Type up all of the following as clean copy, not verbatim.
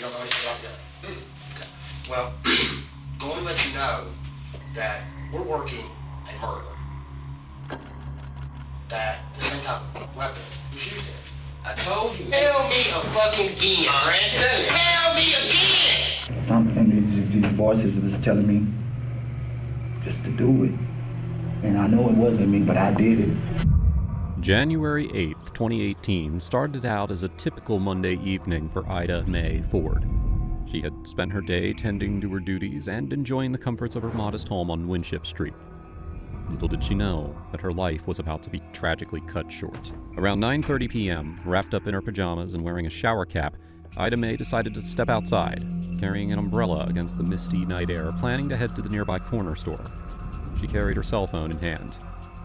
don't know anything about that. Okay. Well, I want to let you know that we're working a murder. That the same type of weapon was used in. I told you. Tell me a fucking again, Brandon. Tell me again. Something, these voices was telling me just to do it. And I know it wasn't me, but I did it. January 8th, 2018 started out as a typical Monday evening for Ida Mae Ford. She had spent her day tending to her duties and enjoying the comforts of her modest home on Winship Street. Little did she know that her life was about to be tragically cut short. Around 9:30 p.m., wrapped up in her pajamas and wearing a shower cap, Ida Mae decided to step outside, carrying an umbrella against the misty night air, planning to head to the nearby corner store. She carried her cell phone in hand,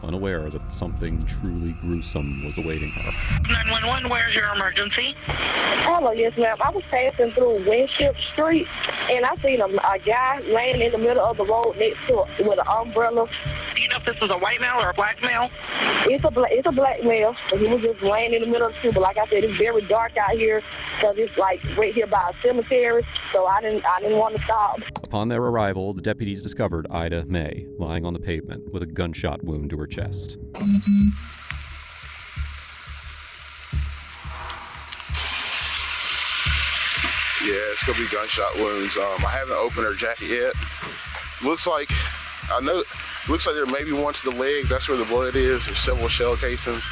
unaware that something truly gruesome was awaiting her. 911, where's your emergency? Hello, yes, ma'am. I was passing through Winship Street, and I seen a guy laying in the middle of the road next to with an umbrella. Do you know if this is a white male or a black male? It's a black male. He was just laying in the middle of the street, but like I said, it's very dark out here, because it's like right here by a cemetery, so I didn't want to stop. Upon their arrival, the deputies discovered Ida Mae lying on the pavement with a gunshot wound to her chest. Yeah, it's gonna be gunshot wounds. I haven't opened her jacket yet. Looks like there may be one to the leg. That's where the blood is. There's several shell casings.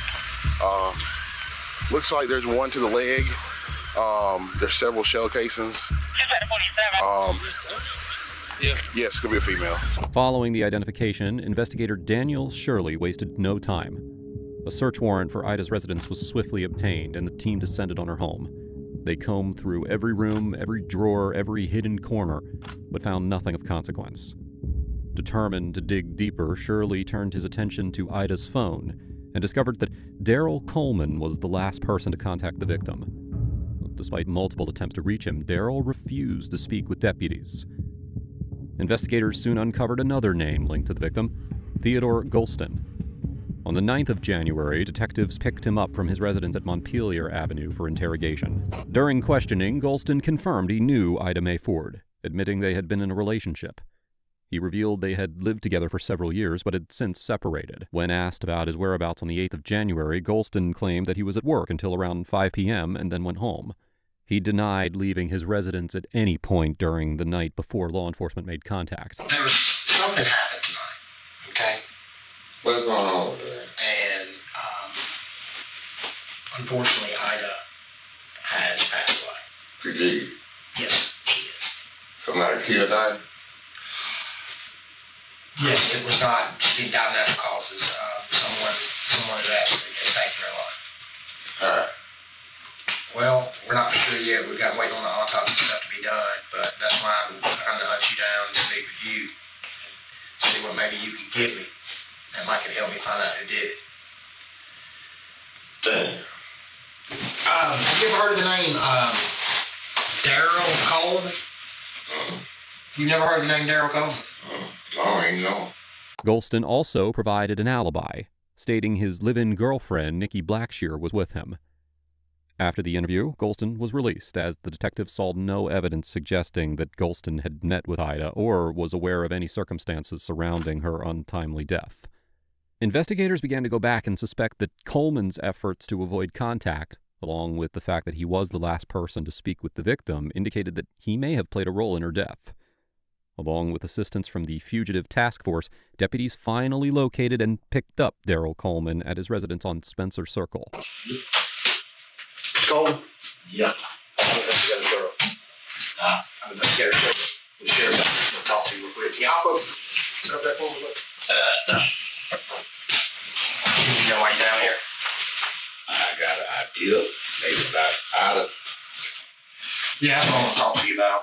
Looks like there's one to the leg. There's several shell casings. Yes, it's gonna be a female. Following the identification, investigator Daniel Shirley wasted no time. A search warrant for Ida's residence was swiftly obtained, and the team descended on her home. They combed through every room, every drawer, every hidden corner, but found nothing of consequence. Determined to dig deeper, Shirley turned his attention to Ida's phone and discovered that Daryl Coleman was the last person to contact the victim. Despite multiple attempts to reach him, Daryl refused to speak with deputies. Investigators soon uncovered another name linked to the victim, Theodore Golston. On the 9th of January, detectives picked him up from his residence at Montpelier Avenue for interrogation. During questioning, Golston confirmed he knew Ida Mae Ford, admitting they had been in a relationship. He revealed they had lived together for several years, but had since separated. When asked about his whereabouts on the 8th of January, Golston claimed that he was at work until around 5 p.m. and then went home. He denied leaving his residence at any point during the night before law enforcement made contact. There was something happened tonight, okay? What's going on with her? And unfortunately, Ida has passed away. She did? Yes, she is. Somebody killed her? Yes, it was not. She died of natural causes. Someone had actually taken her life. All right. Well, we're not sure yet. We've got waiting on the autopsy stuff to be done, but that's why I'm trying to hunt you down and speak with you and see what maybe you can give me that might can help me find out who did it. Have you ever heard of the name Daryl Coleman? You've never heard of the name Daryl Coleman? I don't even know. Golston also provided an alibi, stating his live-in girlfriend, Nikki Blackshear, was with him. After the interview, Golston was released, as the detectives saw no evidence suggesting that Golston had met with Ida or was aware of any circumstances surrounding her untimely death. Investigators began to go back and suspect that Coleman's efforts to avoid contact, along with the fact that he was the last person to speak with the victim, indicated that he may have played a role in her death. Along with assistance from the Fugitive Task Force, deputies finally located and picked up Daryl Coleman at his residence on Spencer Circle. Coleman? Yeah. I'm going to get her. The sheriff's going to talk to you real quick. Yeah, I'll go. Set up that phone. You know why you're down here? I got an idea. Maybe about Ida. Yeah, that's what I want to talk to you about.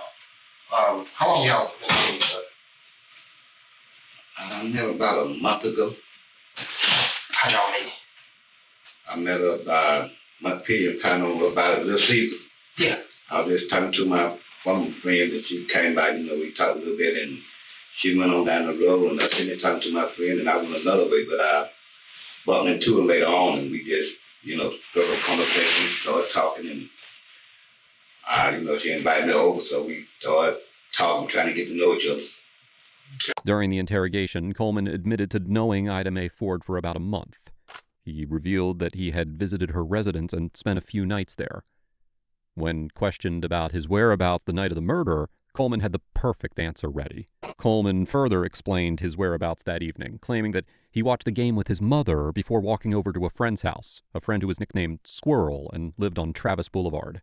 How long y'all been seeing each other? I met her about a month ago. How'd y'all meet? I met her about Montpelier, kind of about a little season. Yeah. I was just talking to my one friend that she came by, we talked a little bit, and she went on down the road, and I was sitting there talking to my friend, and I went another way, but I bumped into her later on, and we just, started a conversation, started talking, and She invited me over, so we started talking, trying to get to know each other. During the interrogation, Coleman admitted to knowing Ida Mae Ford for about a month. He revealed that he had visited her residence and spent a few nights there. When questioned about his whereabouts the night of the murder, Coleman had the perfect answer ready. Coleman further explained his whereabouts that evening, claiming that he watched the game with his mother before walking over to a friend's house, a friend who was nicknamed Squirrel and lived on Travis Boulevard.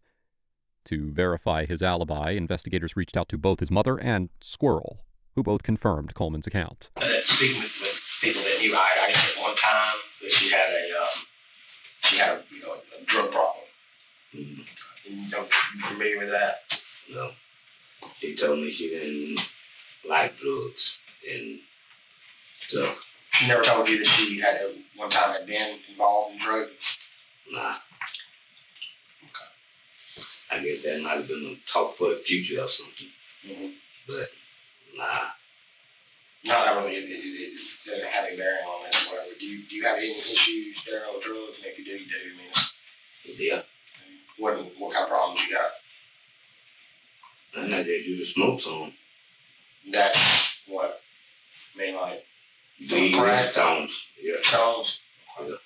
To verify his alibi, investigators reached out to both his mother and Squirrel, who both confirmed Coleman's account. Speaking with people that knew Ida, I guess at one time that she had a drug problem. Mm-hmm. You familiar with that? No. She told me she didn't like drugs and stuff. She never told you that she had one time had been involved in drugs? Nah. I guess that might have been a talk for the future or something. Mm-hmm. But, nah. No, not really. It doesn't have a bearing on that or whatever. Do you have any issues there on drugs? And if you do, you do. I mean, yeah. What kind of problems you got? I know they do the smoke some. That's what? I mean, like, weed, stones. Yeah. Stones? Yeah.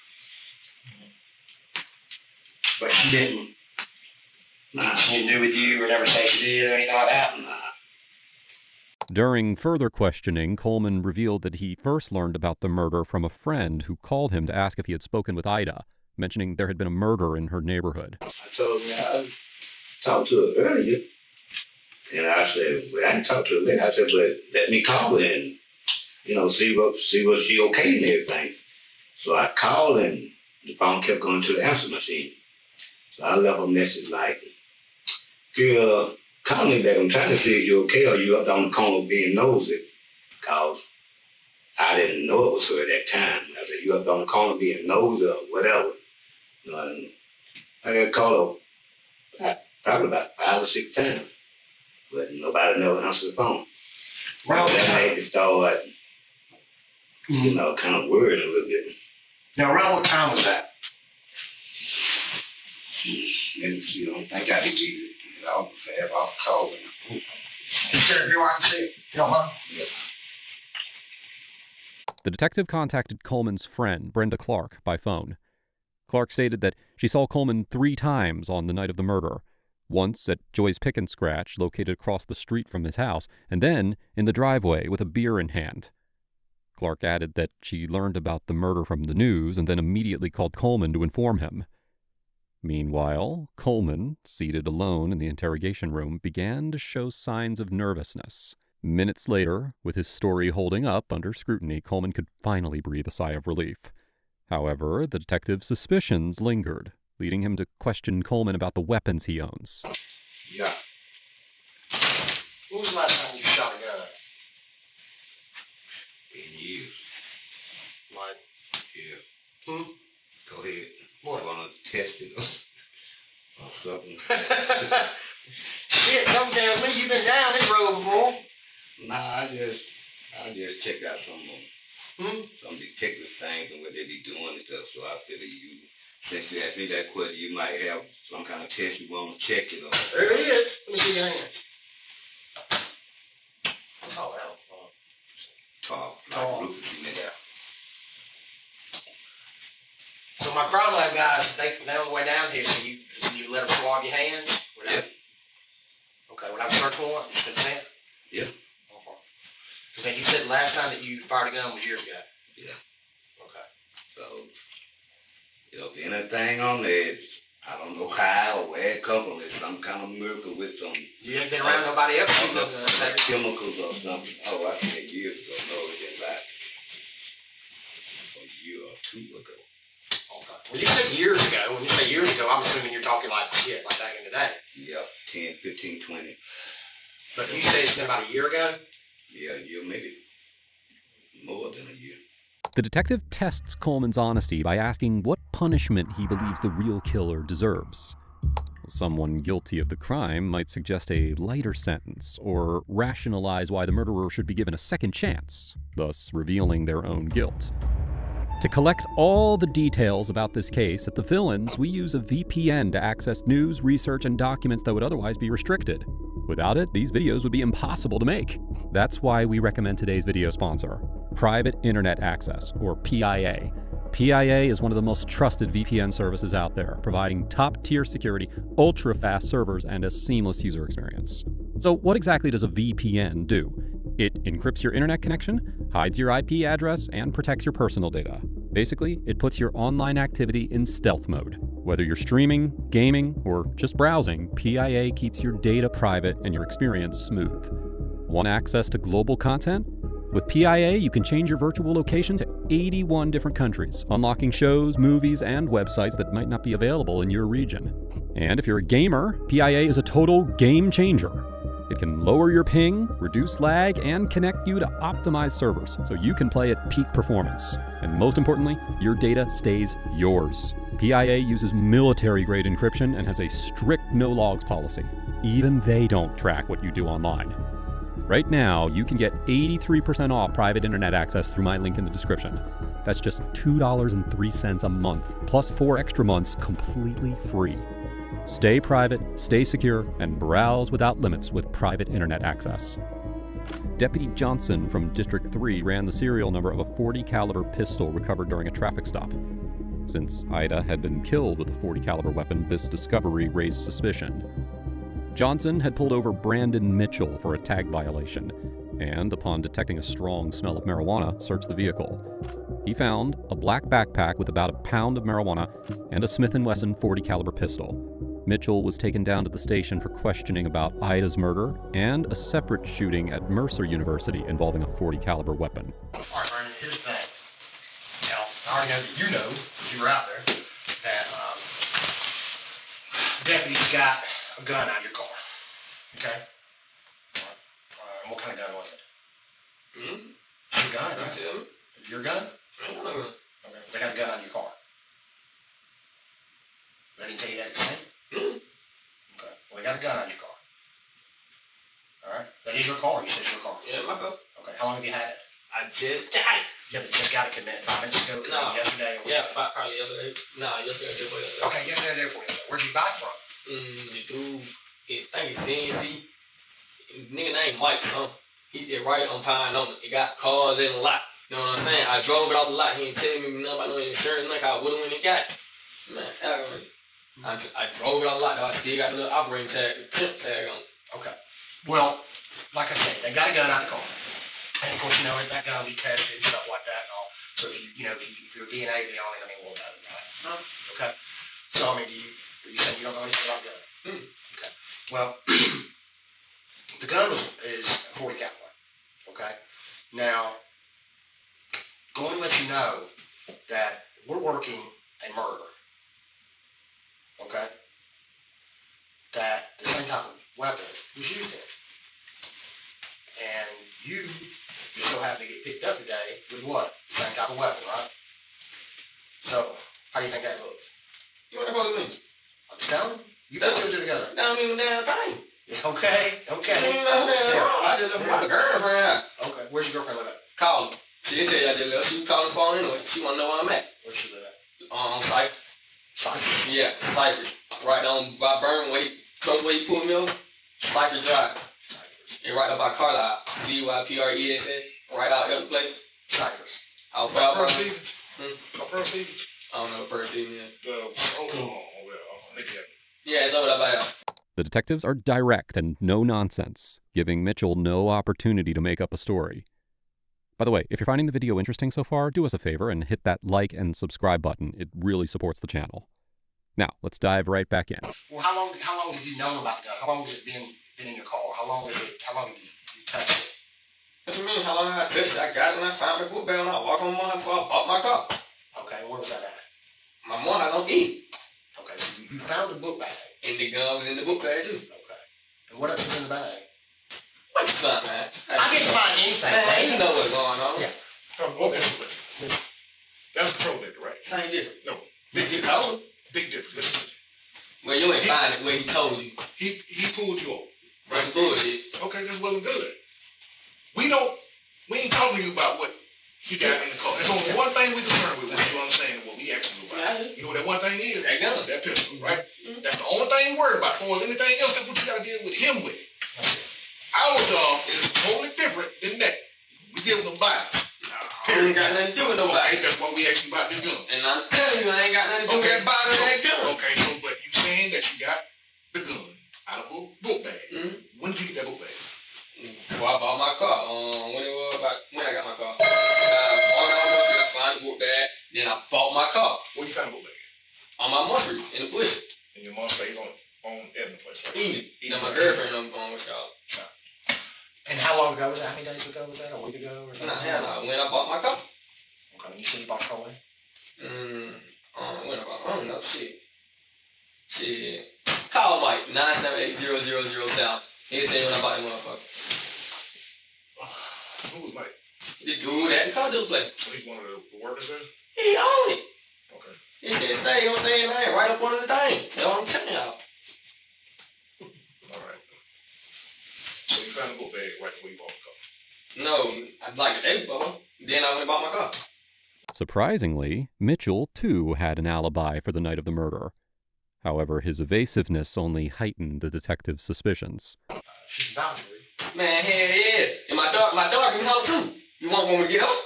But she didn't. Nah. She didn't do with you or never say she did or anything like that? Nah. During further questioning, Coleman revealed that he first learned about the murder from a friend who called him to ask if he had spoken with Ida, mentioning there had been a murder in her neighborhood. I told her I talked to her earlier, and I said, well, I didn't talk to her later. I said, but let me call her and, see what she okay and everything. So I called, and the phone kept going to the answer machine. So I left a message like, if you're calling me back, I'm trying to see if you're okay, or you up on the corner being nosy. Because I didn't know it was her at that time. I said, you up on the corner being nosy or whatever. And I got called probably about 5 or 6 times. But nobody never answered the phone. Well, that made me start, kind of worried a little bit. Now, around what time was that? And, I got to give it. I'll have off cold. Sheriff, you want to see it? You don't mind? Yes. The detective contacted Coleman's friend, Brenda Clark, by phone. Clark stated that she saw Coleman 3 times on the night of the murder, once at Joy's Pick and Scratch, located across the street from his house, and then in the driveway with a beer in hand. Clark added that she learned about the murder from the news and then immediately called Coleman to inform him. Meanwhile, Coleman, seated alone in the interrogation room, began to show signs of nervousness. Minutes later, with his story holding up under scrutiny, Coleman could finally breathe a sigh of relief. However, the detective's suspicions lingered, leading him to question Coleman about the weapons he owns. Yeah. When was the last time you shot a gun? In years. Like? Yeah. Go ahead. What? Want to test it or something? Shit, some tells me you've been down this road before. Nah, I just check out some detective things and what they be doing and stuff. So I figure since you asked me that question, you might have some kind of test you want to check it on. There it is. Let me see your hand. Oh, well. Talk. Like Rufus, you know. So my crime lab guys, they on the way down here, so you let them swab your hands? Yep. Okay, without search warrant, consent? Yep. Okay. So you said the last time that you fired a gun was years ago? Yeah. Okay. So, if anything on there, I don't know how or where it comes from. It's some kind of miracle with some... You haven't been around nobody else shooting a gun? Chemicals or something. Oh, I said years ago. No, it didn't like a year or 2 ago. When you say years ago, I'm assuming you're talking like back in the day. Yeah, 10, 15, 20. But you say it's been about a year ago? Yeah, a year, maybe more than a year. The detective tests Coleman's honesty by asking what punishment he believes the real killer deserves. Someone guilty of the crime might suggest a lighter sentence or rationalize why the murderer should be given a second chance, thus revealing their own guilt. To collect all the details about this case, at The Villains, we use a VPN to access news, research, and documents that would otherwise be restricted. Without it, these videos would be impossible to make. That's why we recommend today's video sponsor, Private Internet Access, or PIA. PIA is one of the most trusted VPN services out there, providing top-tier security, ultra-fast servers, and a seamless user experience. So what exactly does a VPN do? It encrypts your internet connection, hides your IP address, and protects your personal data. Basically, it puts your online activity in stealth mode. Whether you're streaming, gaming, or just browsing, PIA keeps your data private and your experience smooth. Want access to global content? With PIA, you can change your virtual location to 81 different countries, unlocking shows, movies, and websites that might not be available in your region. And if you're a gamer, PIA is a total game changer. It can lower your ping, reduce lag, and connect you to optimized servers so you can play at peak performance. And most importantly, your data stays yours. PIA uses military-grade encryption and has a strict no-logs policy. Even they don't track what you do online. Right now, you can get 83% off private internet access through my link in the description. That's just $2.03 a month, plus 4 extra months completely free. Stay private, stay secure, and browse without limits with private internet access. Deputy Johnson from District 3 ran the serial number of a .40 caliber pistol recovered during a traffic stop. Since Ida had been killed with a .40 caliber weapon, this discovery raised suspicion. Johnson had pulled over Brandon Mitchell for a tag violation, and upon detecting a strong smell of marijuana, searched the vehicle. He found a black backpack with about a pound of marijuana and a Smith & Wesson .40 caliber pistol. Mitchell was taken down to the station for questioning about Ida's murder and a separate shooting at Mercer University involving a .40 caliber weapon. All right, Vernon, here's the thing. Now, I already know that you know, because you were out there, that deputy's got a gun out of your car. Okay? And what kind of gun was it? Your gun, right? Your gun? Okay. They got a gun out of your car. They didn't tell you that to say? Okay. Well, they got a gun out of your car. All right? That is your car, or you said it's your car? Yeah, my car. Okay. How long have you had it? I just got it. Yeah, but just got it committed 5 minutes ago? No. Yesterday? Probably yesterday. No, yesterday. Okay, yesterday, therefore. Where'd you buy it from? The dude, I think it's DNC. Nigga named Mike, he did right on Pine on it. He got cars in the lot. You know what I'm saying? I drove it off the lot. He didn't tell me nothing about no insurance. Like I would have when he got it. Man, I drove it off the lot. I still got the little operating tag, the temp tag on it. Okay. Well, like I said, they got a gun out of the car. And of course, you know, that gun will be tested and stuff like that and all. So, if your DNA will be on it, I mean, we'll know about it. Okay. So, I mean, you said you don't know anything about guns. Okay. Well, the gun is a .40 caliber. Okay. Now, going to let you know that we're working a murder. Okay. That the same type of weapon was used in. And you so happen to get picked up today with what? The same type of weapon, right? So, how do you think that looks? You want to go to me? I'm telling you. You put two together. I don't even damn thing. Okay. I just left my girlfriend out. Okay. Where's your girlfriend live at? Call her. She didn't tell you I just left. She was calling the phone anyway. She want to know where I'm at. Where she live at? On Cypress. Cypress? Yeah, Cypress. Right on by Burn, close where you pulled me over. Cypress Drive. And right up by Carlisle. CYPRESS. Right out the other place. Cypress. Out by First Burn. First season? I don't know first season. Yeah, it's over there by there. The detectives are direct and no nonsense, giving Mitchell no opportunity to make up a story. By the way, if you're finding the video interesting so far, do us a favor and hit that like and subscribe button. It really supports the channel. Now, let's dive right back in. Well, how long have you known about the gun? How long has it been in your car? How long have you touched it? What do you mean, how long I touched it? I got it and I found the book bag and I walked on my before I bought my car. Okay, where was that at? My mom, I don't eat. Okay, so you found the book bag. And the gun was in the book bag too. Okay. And what else is in the bag? What's up, man? I can find anything. Man, you know what's going on. Yeah. That's probate, right? Same difference. No. Big difference. Big difference. Well, you ain't find it where he told you. He pulled you over. Right, bullshit. Okay, that wasn't good. We ain't talking to you about what you got in the car. There's only one thing we concerned with. or anything else, that's what you gotta deal with him with. Our job is totally different than that. We deal with them bodies. I ain't got nothing to do with nobody. Okay, that's why we asked you about the gun. And I'm telling you, I ain't got nothing to do with that body or that gun. Okay, so but you saying that you got the gun out of a book bag. Mm-hmm. When did you get that book bag? Well, I bought my car. When I got my car. I found the book bag. Then I bought my car. Where you found the book bag? On my mother in the bush. And your mom stayed on Edmund place, right? Easy. Now my girlfriend I'm going with y'all. And how long ago was that? How many days ago was that? A week ago or something? Nah, when I bought my car. Okay, you said you bought a car when? When I bought, I don't know, shit. Call Mike, 978-0007. He said when I bought the motherfucker. Who was Mike? The dude at the car dealer place. So he's one of the workers there? He owned it. Okay. He said, say, you know what I'm saying, man, right up under the thing. That's what I'm telling y'all. All right. So you found the book bag right before you bought the car? No, I'd like a day before. Then I went and bought my car. Surprisingly, Mitchell, too, had an alibi for the night of the murder. However, his evasiveness only heightened the detective's suspicions. She's vouching for you. Man, hell yeah. And my dog can help too. You want one to get up?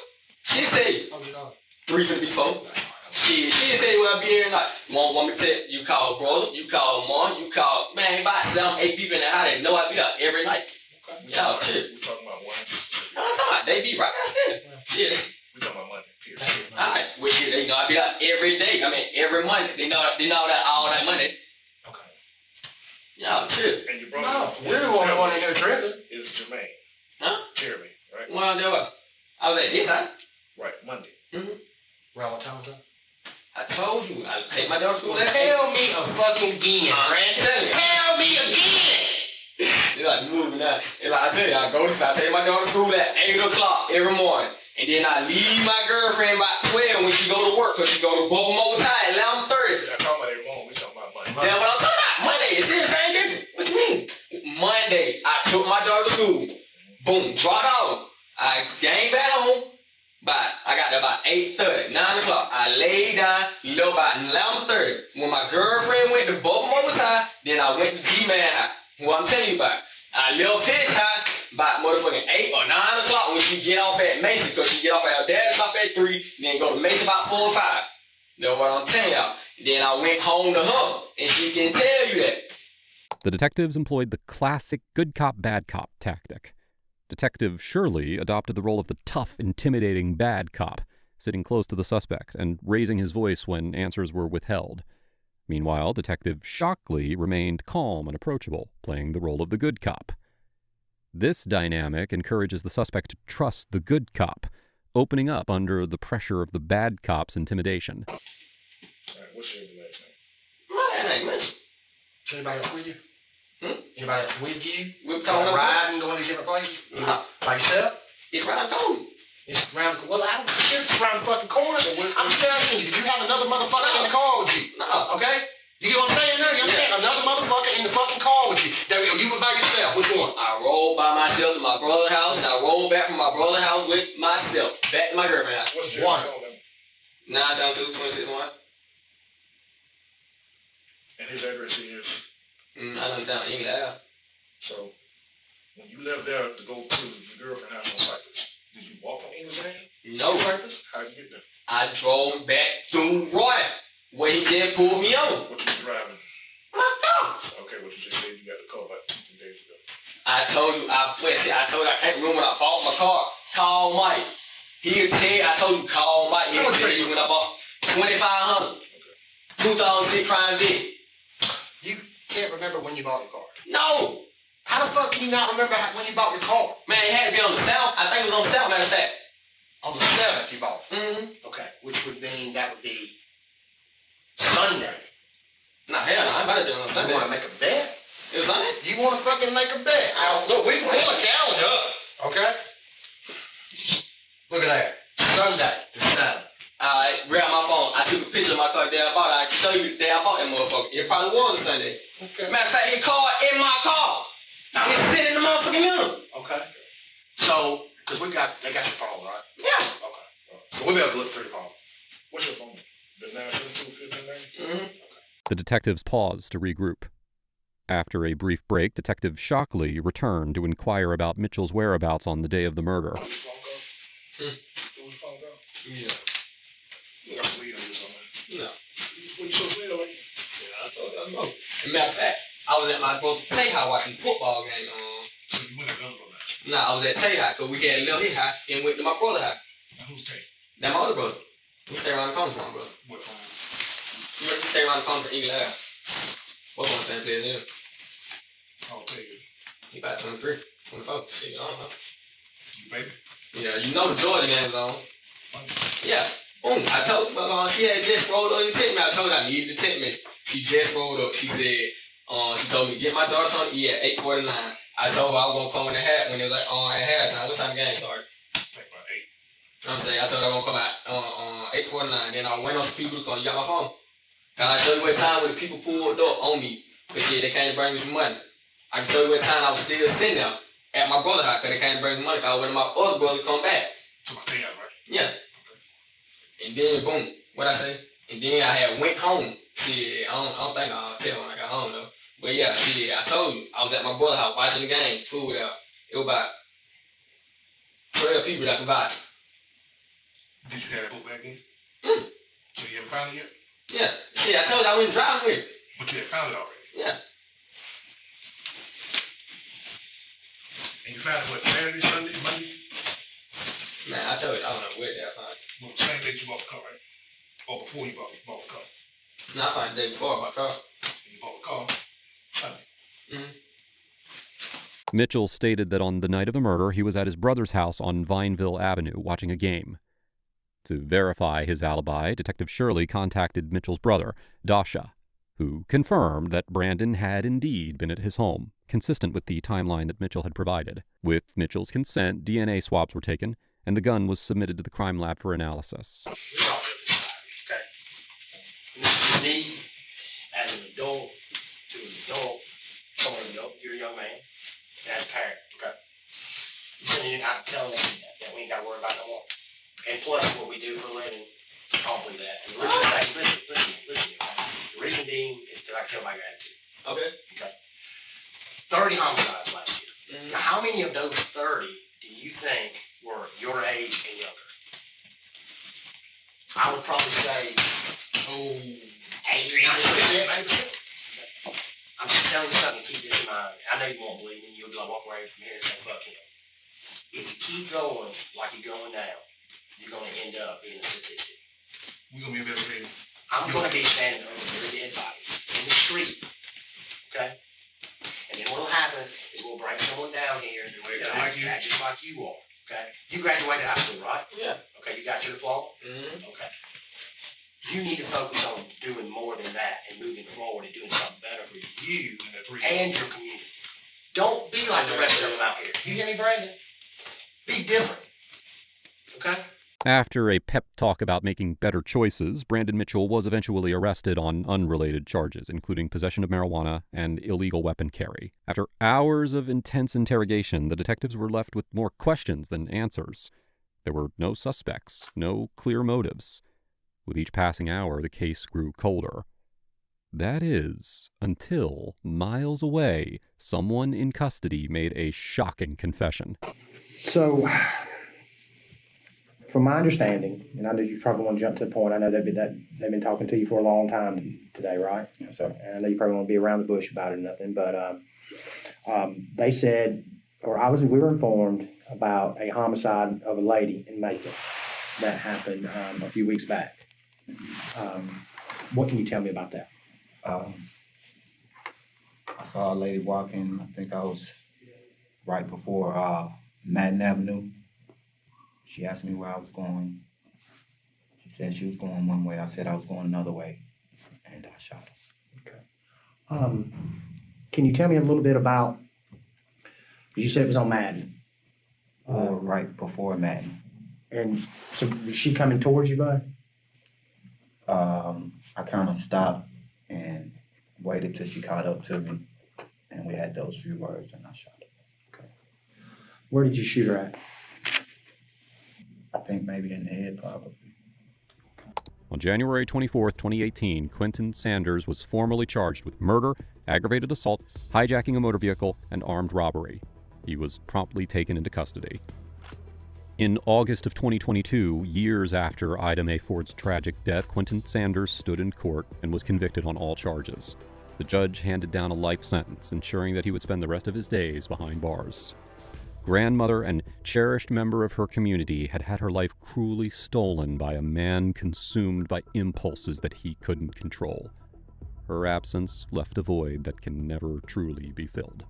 She say, Oh, you know. 3:54. She say, well, I'll be here tonight. You want me to tell you call brother, you call mom, you call, man, about 7, 8 people in the house that know I be up every night. Okay. Y'all shit. We talking about one? No, they be right out there. Yeah. We talking about Monday, period. Alright, well, shit, they know I be up every day. I mean, every Monday. They know that all that Monday. Okay. Y'all shit. And your brother? No, you're the one that wanted to hear Trigger. Is Jermaine. Huh? Jeremy, right? Well, there was. I was at his house. Right, Monday. Mm-hmm. Around what time was that? I told you, I take my daughter to school at 8. Tell me a fucking again, Brandon. Tell me again. It's like moving now. It's like I tell you, I take my daughter to school at 8 o'clock every morning. And then I leave my girlfriend by 12 when she go to work, because she go to Bubba Mobile Tire at 11:30. We're not talking about every morning, we talking about Monday. That's what I'm talking about. Monday, it's the same difference. What you mean? Monday, I took my daughter to school. Boom, dropped off. I came back home. I got there about 8:30, 9 o'clock. I laid down, left about 11:30. When my girlfriend went to Bubba Mobile Tire, then I went to G-Man house. What I'm telling you about. I left his house about motherfucking 8 or 9 o'clock when she get off at Mason, because she get off at her dad's off at 3, then go to Mason about 4 or 5. That's what I'm telling y'all. Then I went home to her, and she can tell you that. The detectives employed the classic good cop, bad cop tactic. Detective Shirley adopted the role of the tough, intimidating bad cop, sitting close to the suspect and raising his voice when answers were withheld. Meanwhile, Detective Shockley remained calm and approachable, playing the role of the good cop. This dynamic encourages the suspect to trust the good cop, opening up under the pressure of the bad cop's intimidation. All right, what's your last name? Man, ain't much. Is anybody else with you? Anybody else with you? We're talking Riding, going to different places? No. By yourself? It's right on. It's around, well, I don't care if it's around the fucking corner. I'm telling you, you have another motherfucker in the car with you. No. Okay? You get what I'm saying now? You understand? Another motherfucker in the fucking car with you. There you were by yourself. Which one? I rolled by myself to my brother's house, and I rolled back from my brother's house with myself, back to my girlfriend's house. What's your phone number? 972-2661. And his address is? I live down in England. So, when you left there to go to your girlfriend's house on Cypress, did you walk on English Avenue? No. Cypress? How'd you get there? I drove back through Roy, where he just pulled me over. What you was driving? My car. Okay, what you just said you got the car about 2 days ago. I told you, I can't remember when I bought my car. Call Mike. He'll tell you, I told you, call Mike. He'll tell you when I bought 2,500. 2006 Crown Vic. You can't remember when you bought the car. No. How the fuck can you not remember when you bought your car? Man, it had to be on the 7th. I think it was on the 7th, matter of fact. On the 7th you bought it? Mm-hmm. Okay, which would mean that would be Sunday. Nah, hell no, I better do it on You Sunday. want to make a bet? It was Sunday? You want to fucking make a bet? Look, we want to challenge us, okay? Look at that. Sunday, the 7th. I grabbed my phone. I took a picture of my car there I bought it. I can show you the day I bought that motherfucker. It probably was a Sunday. Okay. Matter of fact, his car in my car. It's sitting in the motherfucking middle. Okay. So, because they got your phone, right? Yeah. Okay. So we'll be able to look through the phone. What's your phone? The 972-1590? Mm-hmm. The detectives paused to regroup. After a brief break, Detective Shockley returned to inquire about Mitchell's whereabouts on the day of the murder. Matter of fact, I was at my brother's playhouse watching the football game. I was at Tay House, because we had left his house and went to my brother's house. Who's Tay? That's my other brother. We stay around the corner from my brother. What phone? We stay around the corner from Eagle House. What's on the same place there? Oh, baby. He about 23, 24. Shit, I don't know. You baby? Yeah, you know the Georgia game's on. Yeah. Boom. I told her, she had just rolled up and text me. I told her I needed to text me. She just rolled up. She said, she told me, get my daughter on E at 8:49. I told her I was going to come in the hat when it was like, at halftime. What time the game started? Like about 8. I'm saying, I told her I was going to come out on 8:49. Then I went on to people to got my phone. And I told you what time when the people pulled up on me. But yeah, they came to bring me some money. I can tell you what time I was still sitting there at my brother's house because they came to bring me money. Because I waited for my other brother to come back. So my thing out, right? Yeah. And then, boom, what I say? And then I had went home. Shit, I don't think I'll tell when I got home, though. But yeah, shit, I told you, I was at my brother's house watching the game, food out. It was about 12 people that survived. Did you have that book back in? So you haven't found it yet? Yeah. Shit, I told you I went driving with it. But you had found it already? Yeah. And you found it, what, Saturday, Sunday, Monday? Man, I told you, I don't know where that found it. Well, same day you bought the car, right? Or before you bought the car? No, I found it the day before I bought the car. And you bought the car Sunday? Mm-hmm. Mitchell stated that on the night of the murder, he was at his brother's house on Vineville Avenue watching a game. To verify his alibi, Detective Shirley contacted Mitchell's brother, Dossier, who confirmed that Brandon had indeed been at his home, consistent with the timeline that Mitchell had provided. With Mitchell's consent, DNA swabs were taken, and the gun was submitted to the crime lab for analysis. Okay. Me, as an adult, to an adult, someone adult, you're a young man, as a parent, okay? You're not telling them that we ain't got to worry about no more. And plus, what we do for a living, probably that. And the reason, listen. The reason being is that I kill my gratitude. Okay. Okay. 30 homicides last year. Now, how many of those 30 do you think were your age and younger? I would probably say, 80%. I'm just telling you something to keep this in mind. I know you won't believe me. You'll be like, walk away from here and say, fuck him. If you keep going like you're going now, you're going to end up being a statistic. We're going to be investigating. I'm going to be standing over your dead bodies in the street, okay? And then what'll happen is we'll bring someone down here and like you. just like you are, okay? You graduated high school, right? Yeah. Okay, you got your diploma? Mm-hmm. Okay. You need to focus on doing more than that and moving forward and doing something better for you and your community. Don't be like the rest of them out here. You hear me, Brandon? Be different, okay? After a pep talk about making better choices, Brandon Mitchell was eventually arrested on unrelated charges, including possession of marijuana and illegal weapon carry. After hours of intense interrogation, the detectives were left with more questions than answers. There were no suspects, no clear motives. With each passing hour, the case grew colder. That is, until, miles away, someone in custody made a shocking confession. So, from my understanding, and I know you probably want to jump to the point, I know they've been talking to you for a long time today, right? Yes, sir. And I know you probably want to be around the bush about it or nothing, but they said, we were informed about a homicide of a lady in Macon that happened a few weeks back. What can you tell me about that? I saw a lady walking, I think I was right before Madden Avenue. She asked me where I was going. She said she was going one way. I said I was going another way, and I shot her. Okay. Can you tell me a little bit about, you said it was on Madden. Or right before Madden. And so was she coming towards you, bud? I kind of stopped and waited till she caught up to me, and we had those few words, and I shot her. Okay. Where did you shoot her at? I think maybe in the head, probably. On January 24, 2018, Quentin Sanders was formally charged with murder, aggravated assault, hijacking a motor vehicle, and armed robbery. He was promptly taken into custody. In August of 2022, years after Ida Mae Ford's tragic death, Quentin Sanders stood in court and was convicted on all charges. The judge handed down a life sentence, ensuring that he would spend the rest of his days behind bars. Grandmother and cherished member of her community had had her life cruelly stolen by a man consumed by impulses that he couldn't control. Her absence left a void that can never truly be filled.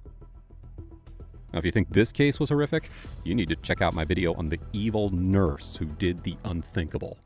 Now, if you think this case was horrific, you need to check out my video on the evil nurse who did the unthinkable.